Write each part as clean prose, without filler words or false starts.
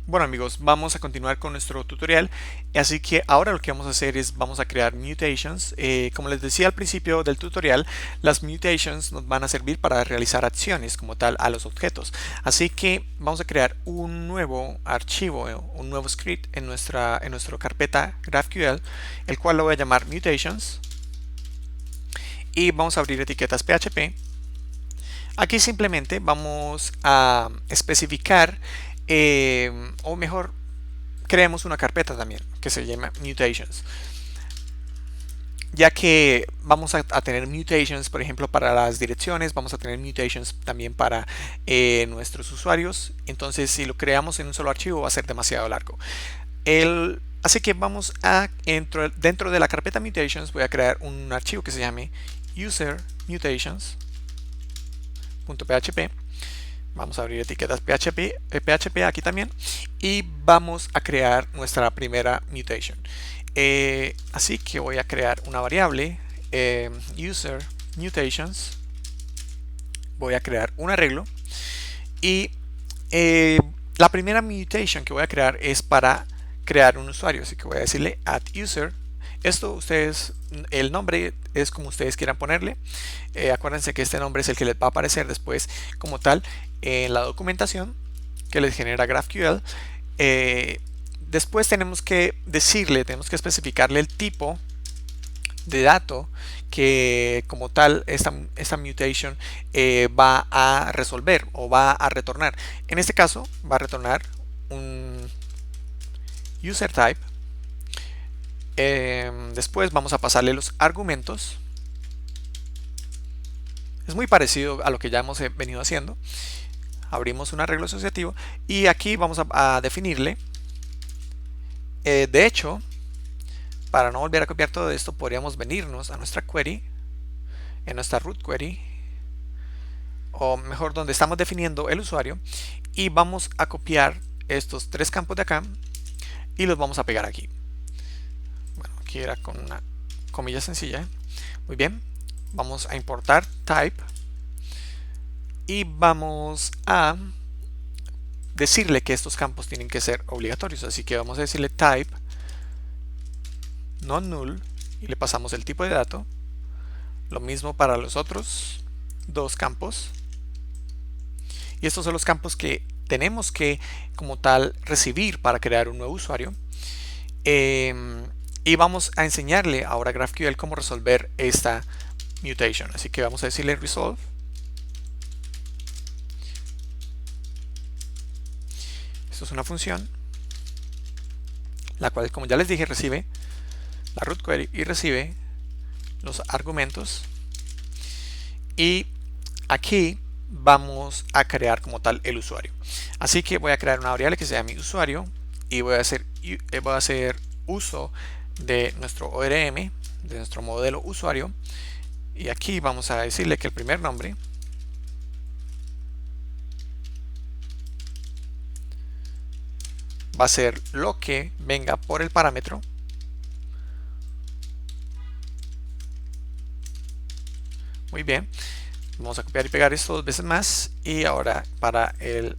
Bueno amigos, vamos a continuar con nuestro tutorial, así que ahora lo que vamos a hacer es vamos a crear mutations. Como les decía al principio del tutorial, las mutations nos van a servir para realizar acciones como tal a los objetos. Así que vamos a crear un nuevo archivo, un nuevo script en nuestra carpeta GraphQL, el cual lo voy a llamar mutations, y vamos a abrir etiquetas PHP. Aquí simplemente vamos a especificar, o mejor, creemos una carpeta también que se llama mutations, ya que vamos a tener mutations, por ejemplo, para las direcciones, vamos a tener mutations también para nuestros usuarios. Entonces, si lo creamos en un solo archivo va a ser demasiado largo. Así que vamos a, dentro de la carpeta mutations, voy a crear un archivo que se llame user mutations.php. Vamos a abrir etiquetas PHP aquí también, y vamos a crear nuestra primera mutation. Así que voy a crear una variable user mutations, voy a crear un arreglo, y la primera mutation que voy a crear es para crear un usuario, así que voy a decirle add user. Esto ustedes, el nombre es como ustedes quieran ponerle. Acuérdense que este nombre es el que les va a aparecer después como tal en la documentación que les genera GraphQL. Después tenemos que decirle, tenemos que especificarle el tipo de dato que como tal esta mutation va a resolver o va a retornar. En este caso va a retornar un user type. Después vamos a pasarle los argumentos. Es muy parecido a lo que ya hemos venido haciendo. Abrimos un arreglo asociativo y aquí vamos a definirle. De hecho, para no volver a copiar todo esto, podríamos venirnos a nuestra query, en nuestra root query, o mejor donde estamos definiendo el usuario, y vamos a copiar estos tres campos de acá y los vamos a pegar aquí. Bueno, aquí era con una comilla sencilla. Muy bien, vamos a importar type y vamos a decirle que estos campos tienen que ser obligatorios, así que vamos a decirle type non null y le pasamos el tipo de dato. Lo mismo para los otros dos campos, y estos son los campos que tenemos que como tal recibir para crear un nuevo usuario. Y vamos a enseñarle ahora a GraphQL cómo resolver esta mutation, así que vamos a decirle resolve. Esto es una función la cual, como ya les dije, recibe la root query y recibe los argumentos, y aquí vamos a crear como tal el usuario. Así que voy a crear una variable que se llame usuario y voy a hacer uso de nuestro ORM, de nuestro modelo usuario, y aquí vamos a decirle que el primer nombre va a ser lo que venga por el parámetro. Muy bien, vamos a copiar y pegar esto dos veces más, y ahora para el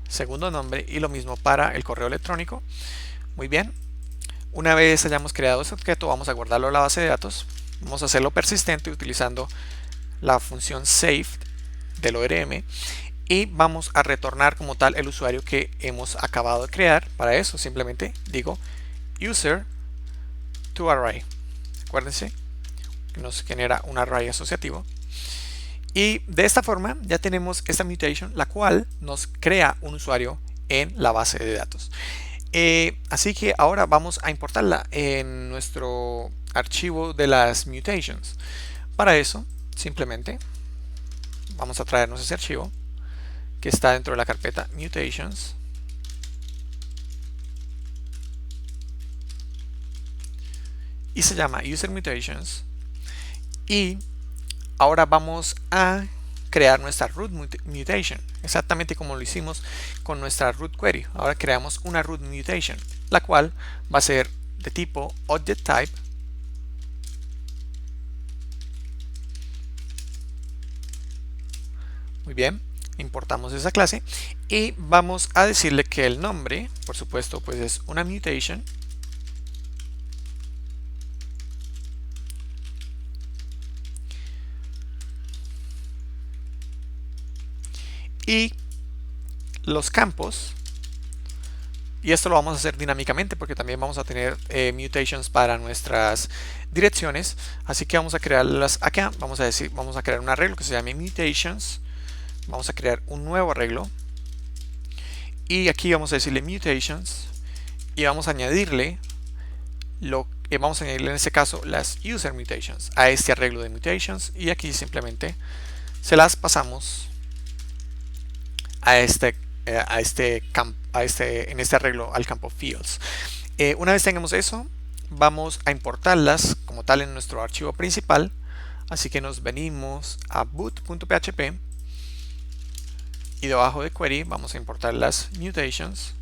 segundo nombre y lo mismo para el correo electrónico. Muy bien, una vez hayamos creado este objeto vamos a guardarlo en la base de datos. Vamos a hacerlo persistente utilizando la función save del ORM, y vamos a retornar como tal el usuario que hemos acabado de crear. Para eso simplemente digo user to array. Acuérdense que nos genera un array asociativo, y de esta forma ya tenemos esta mutation, la cual nos crea un usuario en la base de datos. Así que ahora vamos a importarla en nuestro archivo de las mutations. Para eso simplemente vamos a traernos ese archivo que está dentro de la carpeta mutations, y se llama user mutations, y ahora vamos a crear nuestra root mutation, exactamente como lo hicimos con nuestra root query. Ahora creamos una root mutation, la cual va a ser de tipo object type, muy bien, Importamos esa clase y vamos a decirle que el nombre, por supuesto, pues es una mutation. Y los campos, y esto lo vamos a hacer dinámicamente porque también vamos a tener mutations para nuestras direcciones, así que vamos a crearlas acá. Vamos a crear un arreglo que se llame mutations, vamos a crear un nuevo arreglo y aquí vamos a decirle mutations y vamos a añadirle en este caso las user mutations a este arreglo de mutations, y aquí simplemente se las pasamos a este en este arreglo al campo fields. Una vez tengamos eso, vamos a importarlas como tal en nuestro archivo principal, así que nos venimos a boot.php y debajo de query vamos a importar las mutations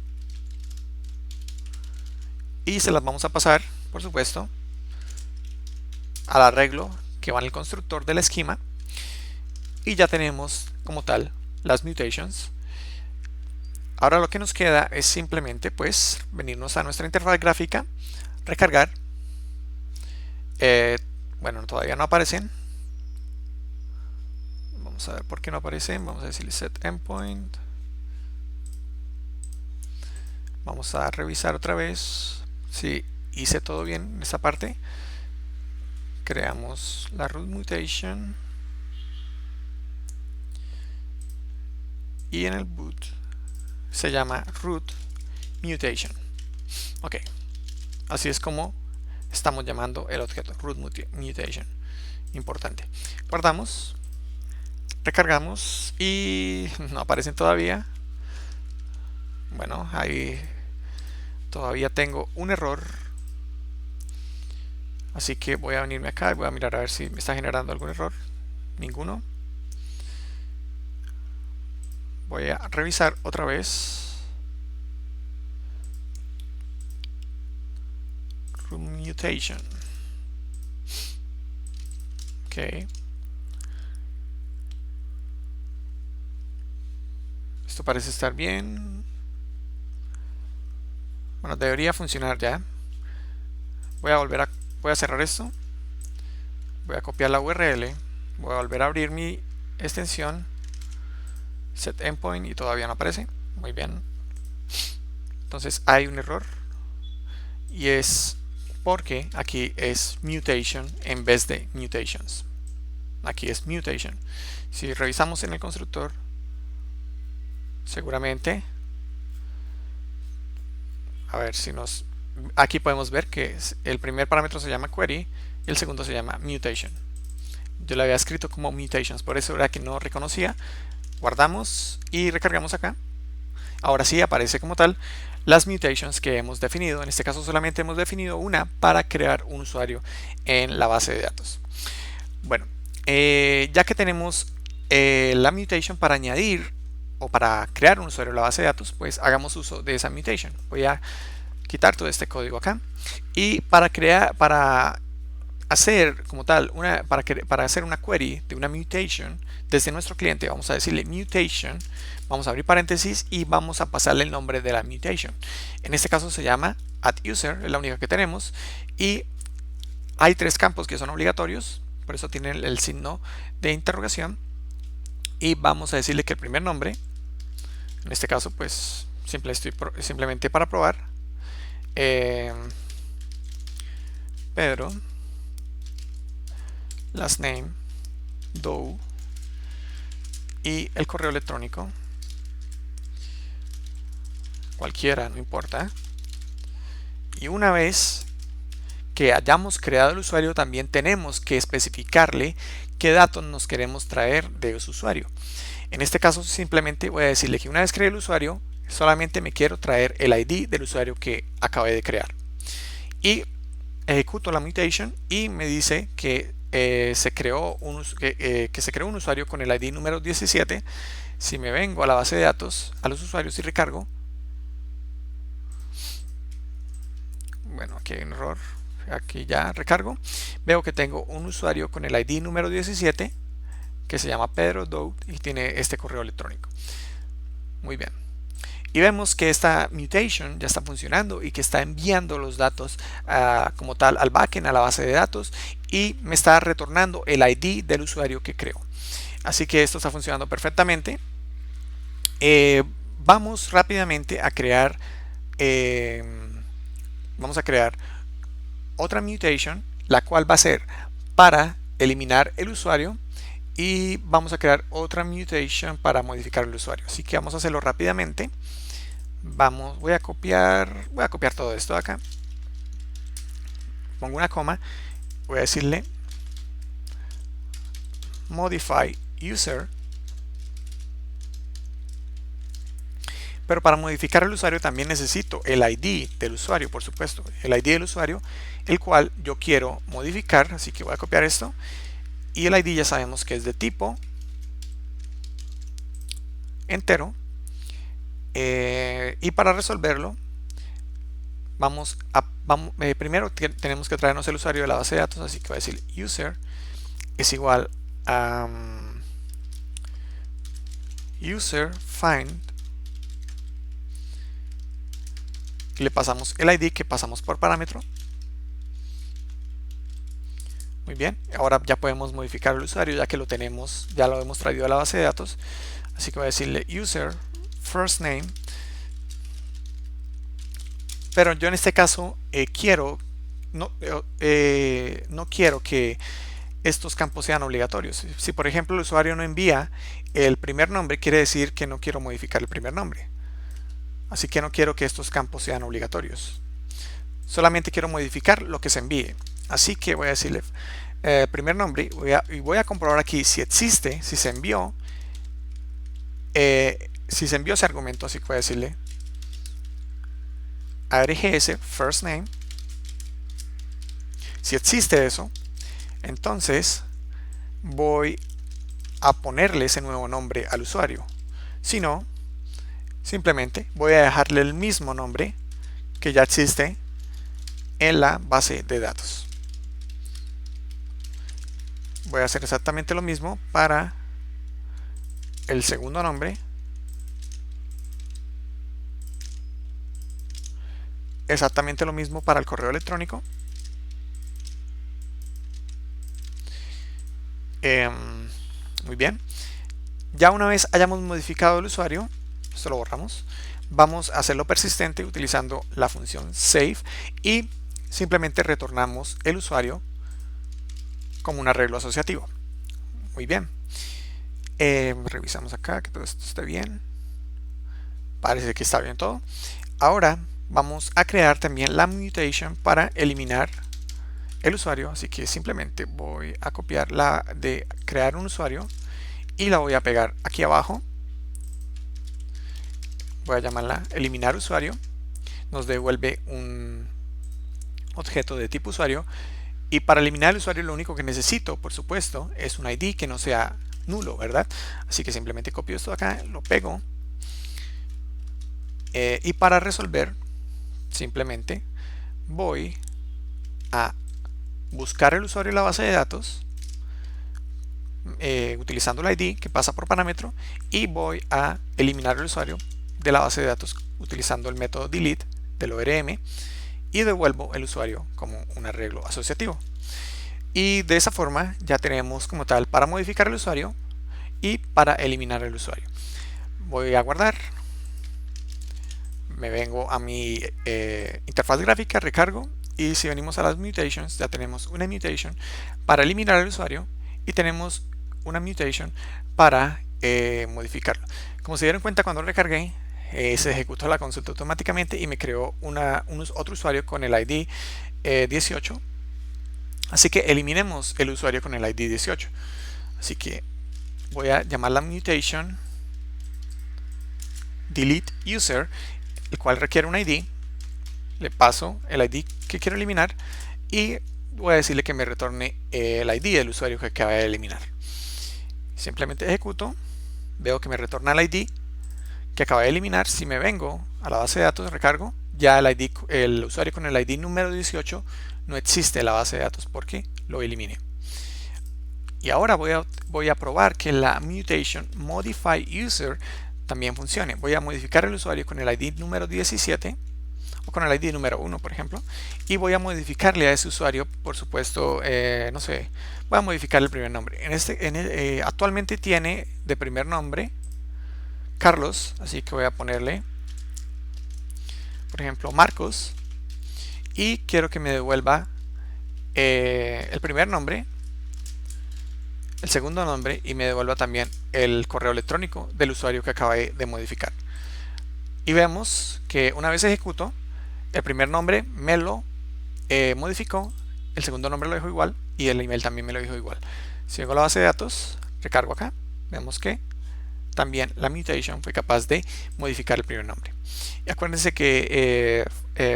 y se las vamos a pasar, por supuesto, al arreglo que va en el constructor del esquema, y ya tenemos como tal las mutations. Ahora lo que nos queda es simplemente pues venirnos a nuestra interfaz gráfica, recargar. Bueno, todavía no aparecen. Vamos a ver por qué no aparecen. Vamos a decirle set endpoint. Vamos a revisar otra vez si hice todo bien en esta parte. Creamos la root mutation y en el boot se llama root mutation. Ok, así es como estamos llamando el objeto root mutation. Importante. Guardamos, recargamos y no aparecen todavía. Bueno, ahí todavía tengo un error, así que voy a venirme acá y voy a mirar a ver si me está generando algún error. Ninguno. Voy a revisar otra vez. Root mutation. Ok. Esto parece estar bien. Bueno, debería funcionar ya. Voy a cerrar esto. Voy a copiar la URL. Voy a volver a abrir mi extensión set endpoint y todavía no aparece. Muy bien. Entonces hay un error y es porque aquí es mutation en vez de mutations. Aquí es mutation. Si revisamos en el constructor, seguramente, a ver si aquí podemos ver que el primer parámetro se llama query y el segundo se llama mutation. Yo lo había escrito como mutations, por eso era que no reconocía. Guardamos y recargamos acá. Ahora sí aparece como tal las mutations que hemos definido. En este caso solamente hemos definido una para crear un usuario en la base de datos. Bueno, ya que tenemos la mutation para añadir o para crear un usuario en la base de datos, pues hagamos uso de esa mutation. Voy a quitar todo este código acá y para hacer como tal para hacer una query de una mutation desde nuestro cliente, vamos a decirle mutation, vamos a abrir paréntesis y vamos a pasarle el nombre de la mutation. En este caso se llama addUser, es la única que tenemos, y hay tres campos que son obligatorios, por eso tiene el signo de interrogación, y vamos a decirle que el primer nombre, en este caso pues simplemente para probar, Pedro, last name, Doe, y el correo electrónico, cualquiera, no importa. Y una vez que hayamos creado el usuario, también tenemos que especificarle qué datos nos queremos traer de ese usuario. En este caso simplemente voy a decirle que una vez creé el usuario, solamente me quiero traer el ID del usuario que acabé de crear. Y ejecuto la mutation y me dice que se creó un usuario con el ID número 17. Si me vengo a la base de datos, a los usuarios y recargo, bueno, aquí hay un error, aquí ya recargo, veo que tengo un usuario con el ID número 17 que se llama Pedro Dout y tiene este correo electrónico. Muy bien. Y vemos que esta mutation ya está funcionando y que está enviando los datos como tal al backend, a la base de datos, y me está retornando el ID del usuario que creó. Así que esto está funcionando perfectamente. Vamos rápidamente a crear otra mutation, la cual va a ser para eliminar el usuario, y vamos a crear otra mutation para modificar el usuario. Así que vamos a hacerlo rápidamente. Voy a copiar todo esto de acá, pongo una coma, voy a decirle modify user, pero para modificar el usuario también necesito el ID del usuario, por supuesto, el ID del usuario, el cual yo quiero modificar. Así que voy a copiar esto, y el ID ya sabemos que es de tipo entero. Y para resolverlo primero tenemos que traernos el usuario de la base de datos, así que voy a decir user es igual a user find, y le pasamos el ID que pasamos por parámetro. Muy bien, ahora ya podemos modificar el usuario ya que ya lo hemos traído a la base de datos. Así que voy a decirle user first name, pero yo en este caso no quiero que estos campos sean obligatorios. Si por ejemplo el usuario no envía el primer nombre, quiere decir que no quiero modificar el primer nombre. Así que no quiero que estos campos sean obligatorios, solamente quiero modificar lo que se envíe. Así que voy a decirle primer nombre, y voy a comprobar aquí si existe, si se envió ese argumento. Así que voy a decirle args first name. Si existe eso, entonces voy a ponerle ese nuevo nombre al usuario. Si no, simplemente voy a dejarle el mismo nombre que ya existe en la base de datos. Voy a hacer exactamente lo mismo para el segundo nombre, exactamente lo mismo para el correo electrónico. Muy bien, ya una vez hayamos modificado el usuario, esto lo borramos, vamos a hacerlo persistente utilizando la función save, y simplemente retornamos el usuario como un arreglo asociativo. Muy bien, revisamos acá que todo esto esté bien, parece que está bien todo. Ahora vamos a crear también la mutation para eliminar el usuario, así que simplemente voy a copiar la de crear un usuario y la voy a pegar aquí abajo. Voy a llamarla eliminar usuario, nos devuelve un objeto de tipo usuario, y para eliminar el usuario lo único que necesito, por supuesto, es un ID que no sea nulo, ¿verdad? Así que simplemente copio esto de acá, lo pego, y para resolver simplemente voy a buscar el usuario en la base de datos utilizando el ID que pasa por parámetro, y voy a eliminar el usuario de la base de datos utilizando el método delete del ORM, y devuelvo el usuario como un arreglo asociativo. Y de esa forma ya tenemos como tal para modificar el usuario y para eliminar el usuario. Voy a guardar, me vengo a mi interfaz gráfica, recargo, y si venimos a las mutations, ya tenemos una mutation para eliminar el usuario y tenemos una mutation para modificarlo. Como se dieron cuenta, cuando recargué se ejecutó la consulta automáticamente y me creó otro usuario con el ID 18. Así que eliminemos el usuario con el ID 18. Así que voy a llamar la mutation delete user, el cual requiere un ID. Le paso el ID que quiero eliminar y voy a decirle que me retorne el ID del usuario que acaba de eliminar. Simplemente ejecuto, veo que me retorna el ID que acaba de eliminar. Si me vengo a la base de datos, recargo, ya el usuario con el ID número 18 no existe en la base de datos porque lo eliminé. Y ahora voy a probar que la mutation modify user también funcione. Voy a modificar el usuario con el ID número 17 o con el ID número 1, por ejemplo, y voy a modificarle a ese usuario, por supuesto, no sé, voy a modificar el primer nombre. Actualmente tiene de primer nombre Carlos, así que voy a ponerle, por ejemplo, Marcos, y quiero que me devuelva el primer nombre, el segundo nombre, y me devuelva también el correo electrónico del usuario que acabé de modificar. Y vemos que una vez ejecuto, el primer nombre me lo modificó, el segundo nombre lo dejó igual y el email también me lo dejó igual. Si vengo a la base de datos, recargo acá, vemos que también la mutation fue capaz de modificar el primer nombre. Y acuérdense que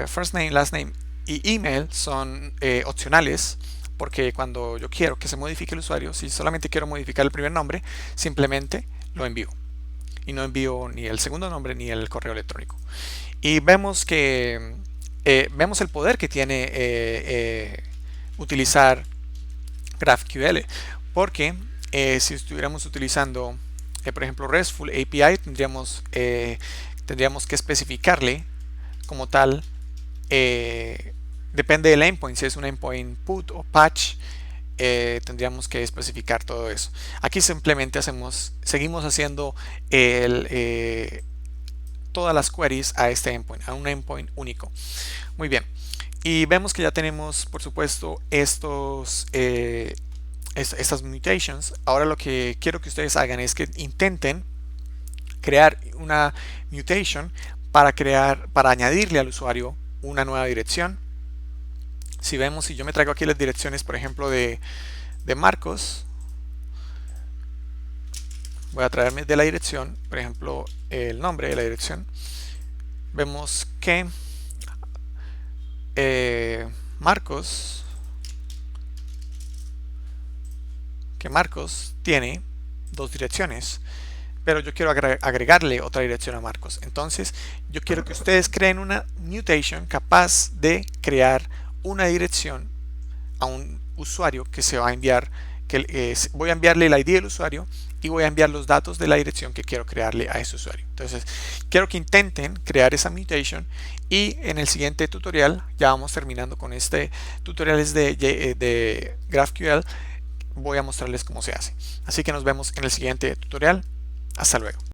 first name, last name y email son opcionales, porque cuando yo quiero que se modifique el usuario, si solamente quiero modificar el primer nombre, simplemente lo envío. Y no envío ni el segundo nombre ni el correo electrónico. Y vemos que vemos el poder que tiene utilizar GraphQL, porque si estuviéramos utilizando por ejemplo RESTful API, tendríamos que especificarle como tal, depende del endpoint, si es un endpoint put o patch, tendríamos que especificar todo eso. Aquí simplemente seguimos haciendo todas las queries a este endpoint, a un endpoint único. Muy bien, y vemos que ya tenemos, por supuesto, estas mutations. Ahora lo que quiero que ustedes hagan es que intenten crear una mutation para añadirle al usuario una nueva dirección. Si vemos, si yo me traigo aquí las direcciones, por ejemplo, de Marcos, voy a traerme de la dirección, por ejemplo, el nombre de la dirección. Vemos que Marcos tiene dos direcciones, pero yo quiero agregarle otra dirección a Marcos. Entonces yo quiero que ustedes creen una mutation capaz de crear una dirección a un usuario que se va a enviar, voy a enviarle el ID del usuario y voy a enviar los datos de la dirección que quiero crearle a ese usuario. Entonces quiero que intenten crear esa mutation, y en el siguiente tutorial, ya vamos terminando con este tutorial de GraphQL, voy a mostrarles cómo se hace. Así que nos vemos en el siguiente tutorial. Hasta luego.